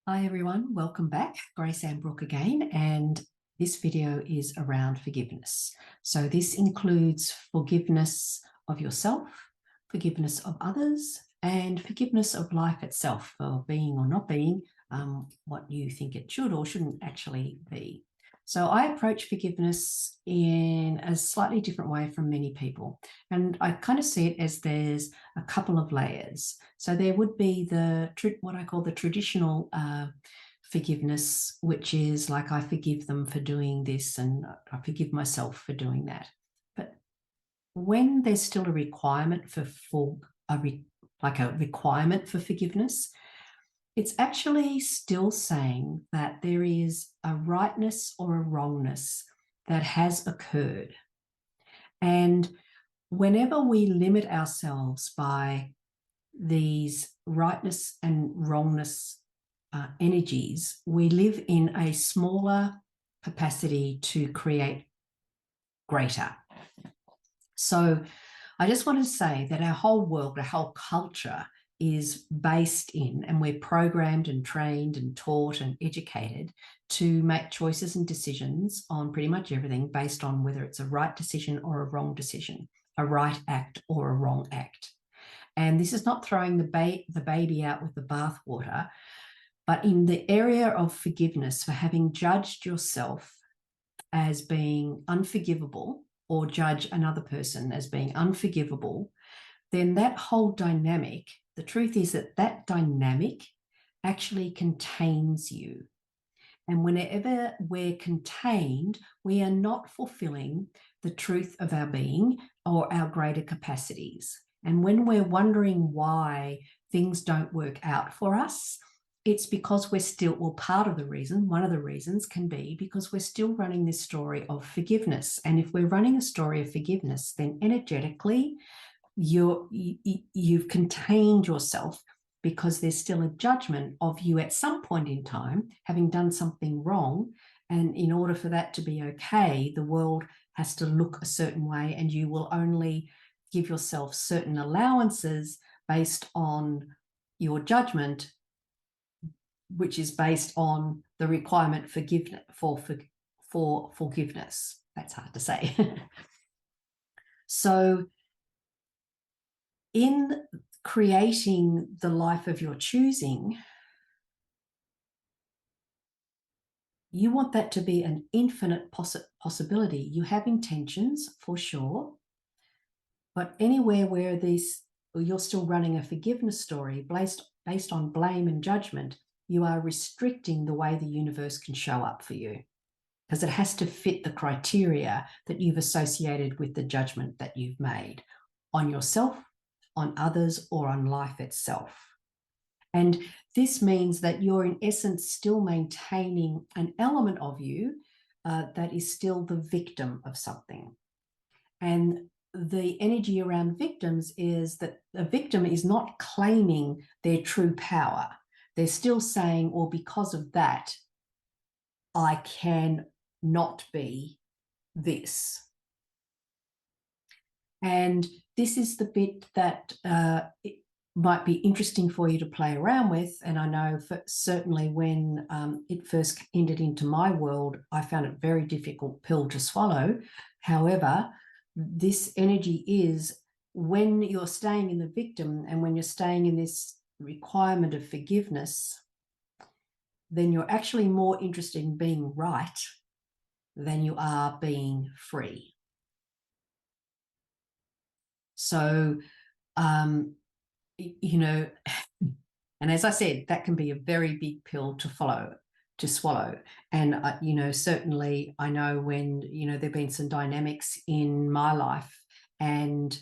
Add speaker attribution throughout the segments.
Speaker 1: Hi everyone, welcome back. Grace Ann Brooke again, and this video is around forgiveness. So this includes forgiveness of yourself, forgiveness of others, and forgiveness of life itself for being or not being what you think it should or shouldn't actually be. So I approach forgiveness in a slightly different way from many people. And I kind of see it as there's a couple of layers. So there would be what I call the traditional forgiveness, which is like I forgive them for doing this and I forgive myself for doing that. But when there's still a requirement like a requirement for forgiveness, it's actually still saying that there is a rightness or a wrongness that has occurred. And whenever we limit ourselves by these rightness and wrongness energies, we live in a smaller capacity to create greater. So I just want to say that our whole world, our whole culture is based in, and we're programmed and trained and taught and educated to make choices and decisions on pretty much everything based on whether it's a right decision or a wrong decision, a right act or a wrong act. And this is not throwing the baby out with the bathwater, but in the area of forgiveness for having judged yourself as being unforgivable or judge another person as being unforgivable, then that whole dynamic, the truth is that that dynamic actually contains you. And whenever we're contained, we are not fulfilling the truth of our being or our greater capacities. And when we're wondering why things don't work out for us, it's because we're still, well, part of the reason, one of the reasons can be because we're still running this story of forgiveness. And if we're running a story of forgiveness, then energetically, you've contained yourself because there's still a judgment of you at some point in time having done something wrong. And in order for that to be okay, the world has to look a certain way, and you will only give yourself certain allowances based on your judgment, which is based on the requirement for forgiveness. That's hard to say. So in creating the life of your choosing, you want that to be an infinite possibility. You have intentions for sure, but anywhere where you're still running a forgiveness story based on blame and judgment, you are restricting the way the universe can show up for you, because it has to fit the criteria that you've associated with the judgment that you've made on yourself, on others, or on life itself. And this means that you're in essence still maintaining an element of you that is still the victim of something. And the energy around victims is that the victim is not claiming their true power. They're still saying, well, because of that, I can not be this. And this is the bit that it might be interesting for you to play around with. And I know certainly when it first entered into my world, I found it a very difficult pill to swallow. However, this energy is when you're staying in the victim and when you're staying in this requirement of forgiveness, then you're actually more interested in being right than you are being free. So, you know, and as I said, that can be a very big pill to swallow. And, certainly I know when, there've been some dynamics in my life and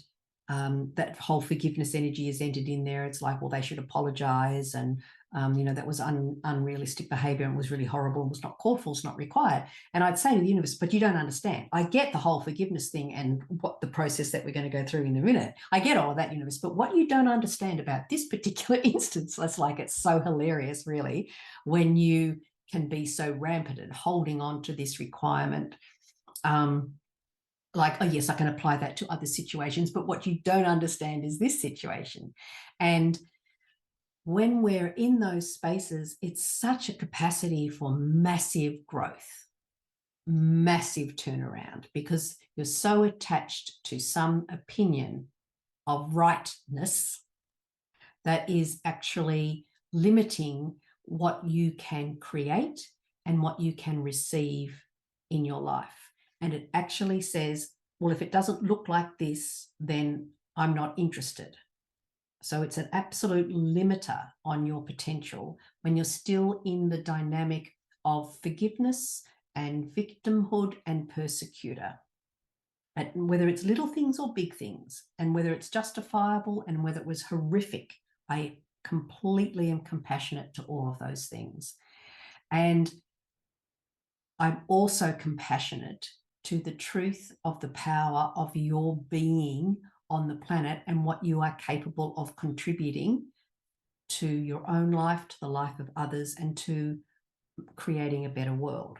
Speaker 1: that whole forgiveness energy is entered in there. It's like, well, they should apologize. And, that was unrealistic behavior and was really horrible and was not called for, was not required. And I'd say to the universe, but you don't understand. I get the whole forgiveness thing and what the process that we're going to go through in a minute. I get all of that, universe. But what you don't understand about this particular instance, it's so hilarious, really, when you can be so rampant and holding on to this requirement. Like, oh, yes, I can apply that to other situations. But what you don't understand is this situation. And when we're in those spaces, it's such a capacity for massive growth, massive turnaround, because you're so attached to some opinion of rightness that is actually limiting what you can create and what you can receive in your life. And it actually says, well, if it doesn't look like this, then I'm not interested. So it's an absolute limiter on your potential when you're still in the dynamic of forgiveness and victimhood and persecutor. And whether it's little things or big things, and whether it's justifiable and whether it was horrific, I completely am compassionate to all of those things. And I'm also compassionate to the truth of the power of your being on the planet and what you are capable of contributing to your own life, to the life of others, and to creating a better world.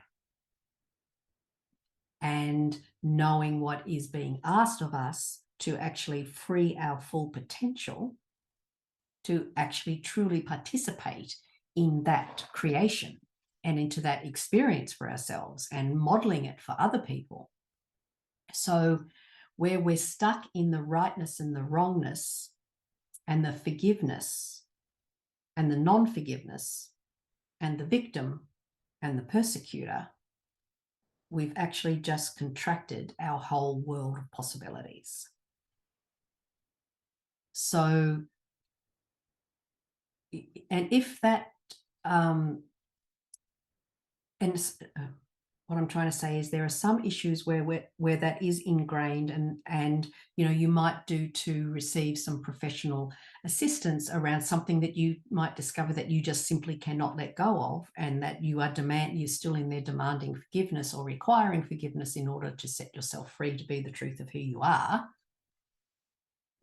Speaker 1: And knowing what is being asked of us to actually free our full potential, to actually truly participate in that creation and into that experience for ourselves and modeling it for other people. So where we're stuck in the rightness and the wrongness and the forgiveness and the non-forgiveness and the victim and the persecutor, we've actually just contracted our whole world of possibilities. So, and if that, what I'm trying to say is there are some issues where that is ingrained, and you know, you might do to receive some professional assistance around something that you might discover that you just simply cannot let go of, and that you're still in there demanding forgiveness or requiring forgiveness in order to set yourself free to be the truth of who you are.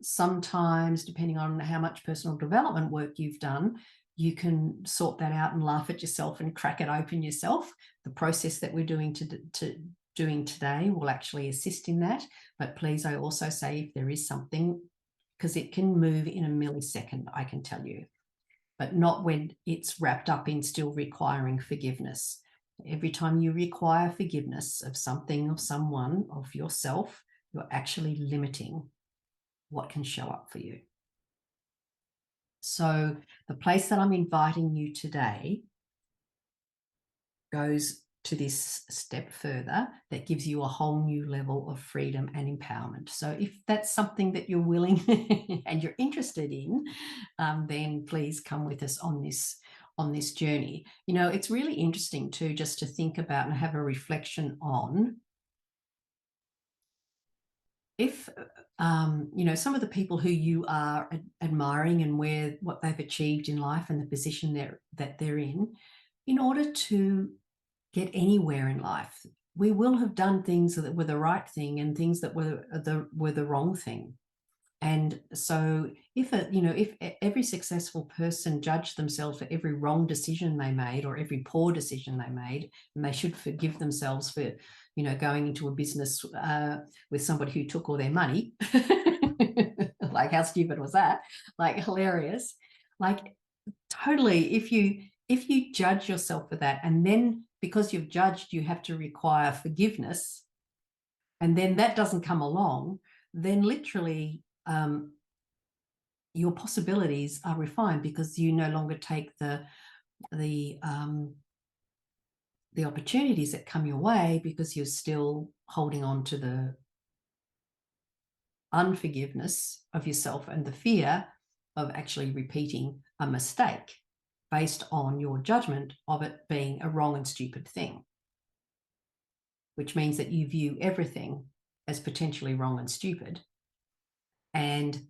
Speaker 1: Sometimes, depending on how much personal development work you've done, you can sort that out and laugh at yourself and crack it open yourself. The process that we're doing today will actually assist in that. But please, I also say, if there is something, because it can move in a millisecond, I can tell you, but not when it's wrapped up in still requiring forgiveness. Every time you require forgiveness of something, of someone, of yourself, you're actually limiting what can show up for you. So the place that I'm inviting you today goes to this step further that gives you a whole new level of freedom and empowerment. So if that's something that you're willing and you're interested in, then please come with us on this journey. You know, it's really interesting too, just to think about and have a reflection on if, you know, some of the people who you are admiring and what they've achieved in life and the position that they're in order to get anywhere in life, we will have done things that were the right thing and things that were the wrong thing. And so if every successful person judged themselves for every wrong decision they made or every poor decision they made, and they should forgive themselves for, you know, going into a business with somebody who took all their money, like how stupid was that? Like hilarious. Like totally, if you judge yourself for that, and then because you've judged, you have to require forgiveness, and then that doesn't come along, then literally your possibilities are refined because you no longer take the opportunities that come your way because you're still holding on to the unforgiveness of yourself and the fear of actually repeating a mistake based on your judgment of it being a wrong and stupid thing, which means that you view everything as potentially wrong and stupid and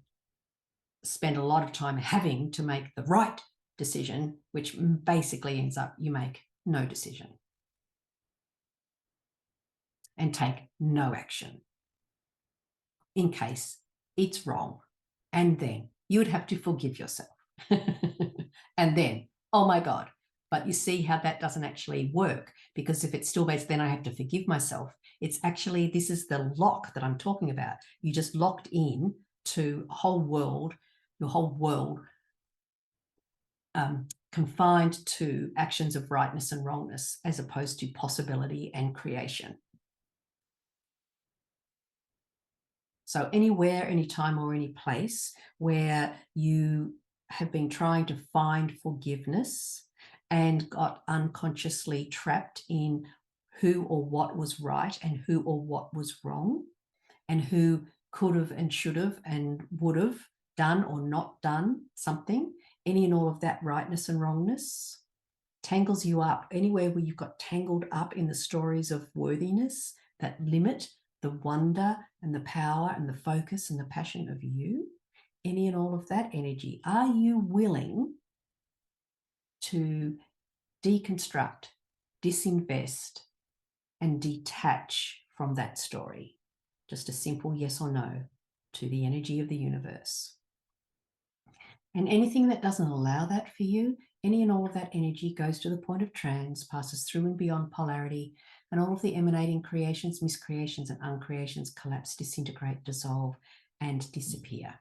Speaker 1: spend a lot of time having to make the right decision, which basically ends up you make no decision and take no action in case it's wrong. And then you would have to forgive yourself. And then, oh my God, but you see how that doesn't actually work, because if it's still based, then I have to forgive myself. It's actually, this is the lock that I'm talking about. You just locked in to a whole world, your whole world confined to actions of rightness and wrongness as opposed to possibility and creation. So anywhere, anytime, or any place where you have been trying to find forgiveness and got unconsciously trapped in who or what was right and who or what was wrong, and who could have and should have and would have done or not done something, any and all of that rightness and wrongness tangles you up. Anywhere where you've got tangled up in the stories of worthiness that limit the wonder and the power and the focus and the passion of you, any and all of that energy, are you willing to deconstruct, disinvest, and detach from that story? Just a simple yes or no to the energy of the universe. And anything that doesn't allow that for you, any and all of that energy goes to the point of trans, passes through and beyond polarity, and all of the emanating creations, miscreations, and uncreations collapse, disintegrate, dissolve, and disappear.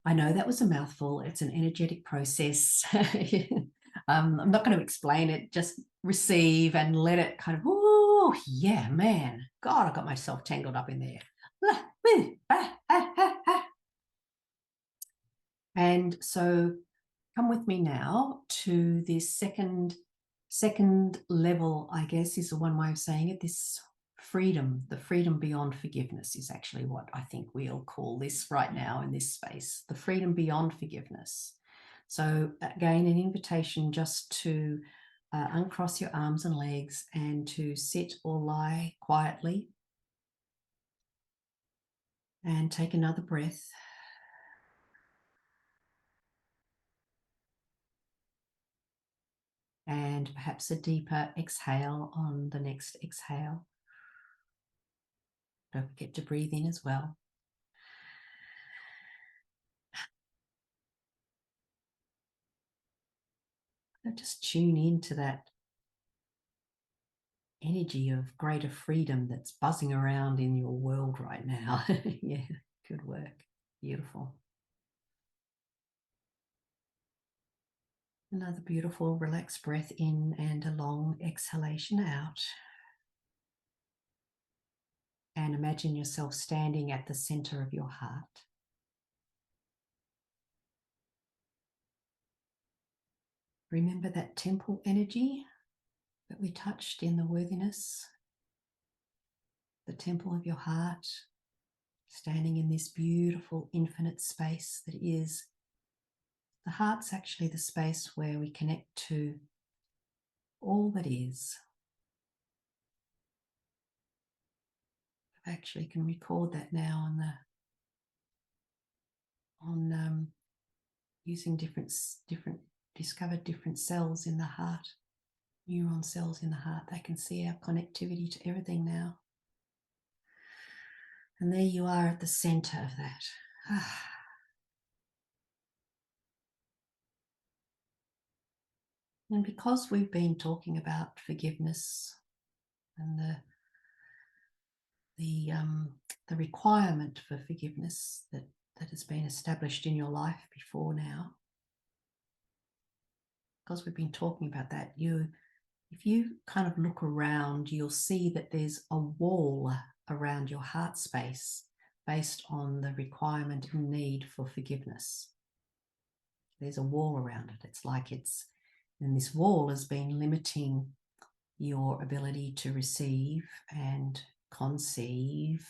Speaker 1: I know that was a mouthful. It's an energetic process. I'm not going to explain it. Just receive and let it kind of, oh, yeah, man. God, I got myself tangled up in there. And so come with me now to this second level, I guess is the one way of saying it, this freedom, the freedom beyond forgiveness is actually what I think we'll call this right now in this space, the freedom beyond forgiveness. So again, an invitation just to uncross your arms and legs and to sit or lie quietly and take another breath. And perhaps a deeper exhale on the next exhale. Don't forget to breathe in as well. And just tune into that energy of greater freedom that's buzzing around in your world right now. Yeah, good work. Beautiful. Another beautiful relaxed breath in and a long exhalation out. And imagine yourself standing at the center of your heart. Remember that temple energy that we touched in the worthiness, the temple of your heart, standing in this beautiful infinite space that is, the heart's actually the space where we connect to all that is. I actually can record that now on using different discovered different cells in the heart, neuron cells in the heart. They can see our connectivity to everything now. And there you are at the center of that. And because we've been talking about forgiveness and the requirement for forgiveness that has been established in your life before now, because we've been talking about that, if you kind of look around, you'll see that there's a wall around your heart space based on the requirement and need for forgiveness. There's a wall around it. It's like and this wall has been limiting your ability to receive and conceive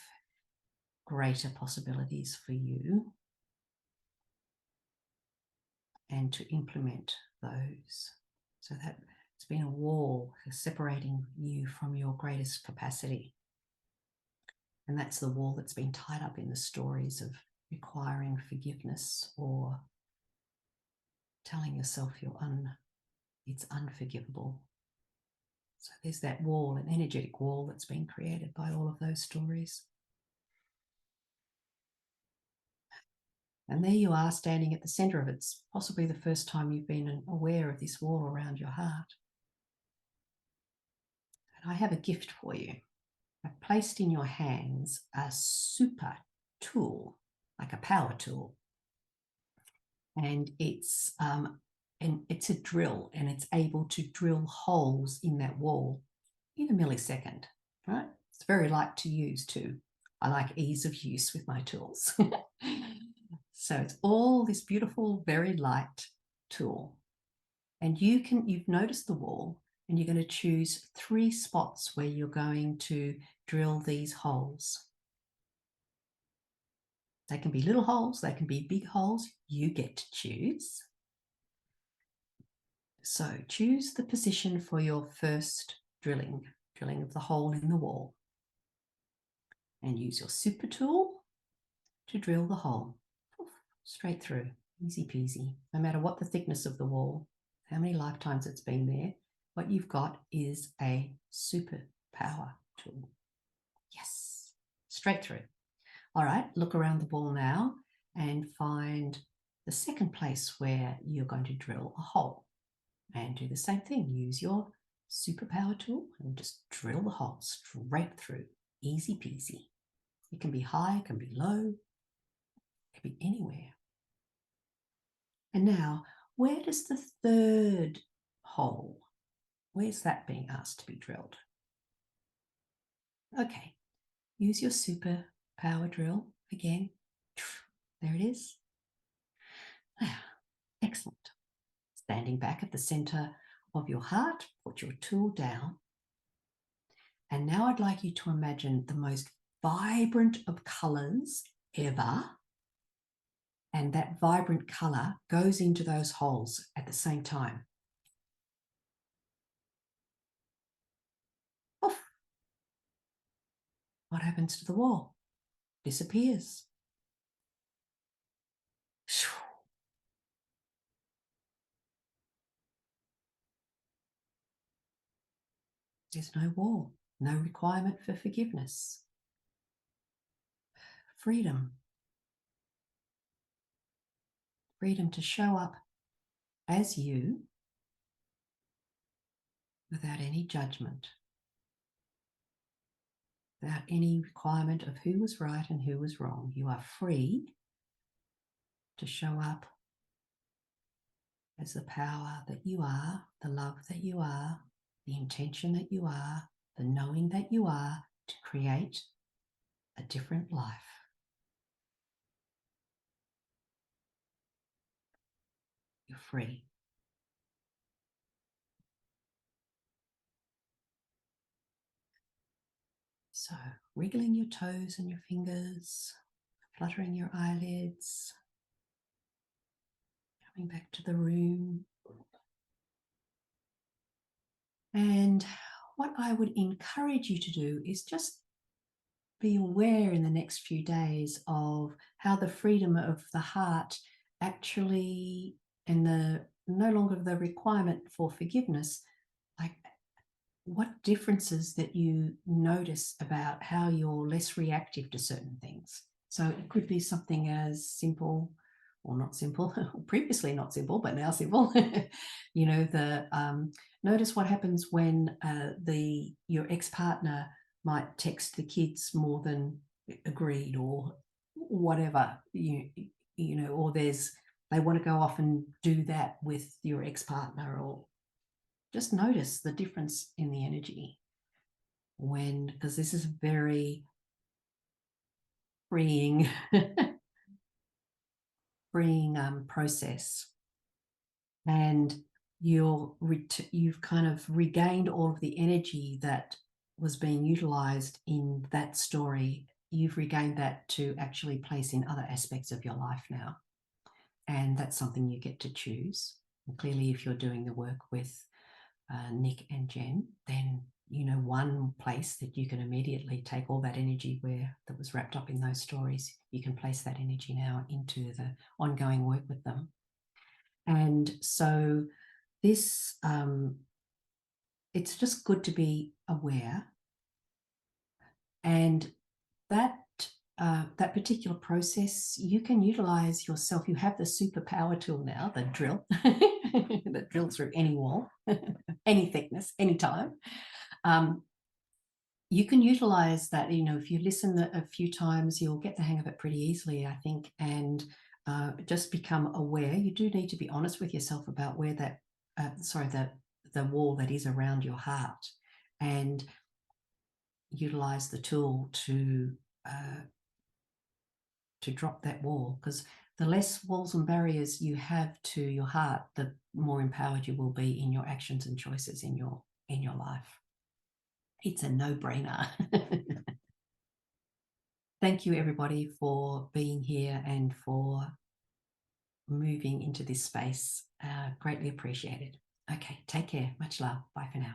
Speaker 1: greater possibilities for you and to implement those. So that it's been a wall separating you from your greatest capacity. And that's the wall that's been tied up in the stories of requiring forgiveness or telling yourself it's unforgivable. So there's that wall, an energetic wall that's been created by all of those stories. And there you are standing at the center of it. It's possibly the first time you've been aware of this wall around your heart. And I have a gift for you. I've placed in your hands a super tool, like a power tool. and it's a drill, and it's able to drill holes in that wall in a millisecond, right? It's very light to use too. I like ease of use with my tools. So it's all this beautiful, very light tool. And you've noticed the wall, and you're going to choose 3 spots where you're going to drill these holes. They can be little holes, they can be big holes. You get to choose. So choose the position for your first drilling of the hole in the wall. And use your super tool to drill the hole. Straight through, easy peasy. No matter what the thickness of the wall, how many lifetimes it's been there, what you've got is a super power tool. Yes, straight through. All right, look around the wall now and find the second place where you're going to drill a hole. And do the same thing. Use your superpower tool and just drill the hole straight through. Easy peasy. It can be high, it can be low, it can be anywhere. And now, where does the third hole, where's that being asked to be drilled? Okay, use your superpower drill again. There it is. Excellent. Standing back at the center of your heart, put your tool down. And now I'd like you to imagine the most vibrant of colors ever. And that vibrant color goes into those holes at the same time. Oof. What happens to the wall? Disappears. There's no wall, no requirement for forgiveness. Freedom. Freedom to show up as you without any judgment, without any requirement of who was right and who was wrong. You are free to show up as the power that you are, the love that you are, the intention that you are, the knowing that you are, to create a different life. You're free. So, wriggling your toes and your fingers, fluttering your eyelids, coming back to the room. And what I would encourage you to do is just be aware in the next few days of how the freedom of the heart actually, and the no longer the requirement for forgiveness, like what differences that you notice about how you're less reactive to certain things. So it could be something as simple, or not simple, previously not simple, but now simple. You know, notice what happens when your ex-partner might text the kids more than agreed, or whatever, you know, or they want to go off and do that with your ex-partner, or just notice the difference in the energy because this is very freeing process, and you've kind of regained all of the energy that was being utilized in that story. You've regained that to actually place in other aspects of your life now, and that's something you get to choose. And clearly, if you're doing the work with Nick and Jen, then you know one place that you can immediately take all that energy that was wrapped up in those stories. You can place that energy now into the ongoing work with them. And so this, it's just good to be aware, and that particular process you can utilize yourself. You have the superpower tool now, the drill, that drills through any wall, any thickness, anytime. You can utilize that, you know, if you listen a few times, you'll get the hang of it pretty easily, I think. And just become aware. You do need to be honest with yourself about where that, the wall that is around your heart, and utilize the tool to drop that wall, because the less walls and barriers you have to your heart, the more empowered you will be in your actions and choices in your life. It's a no-brainer. Thank you, everybody, for being here and for moving into this space. Greatly appreciated. Okay, take care. Much love. Bye for now.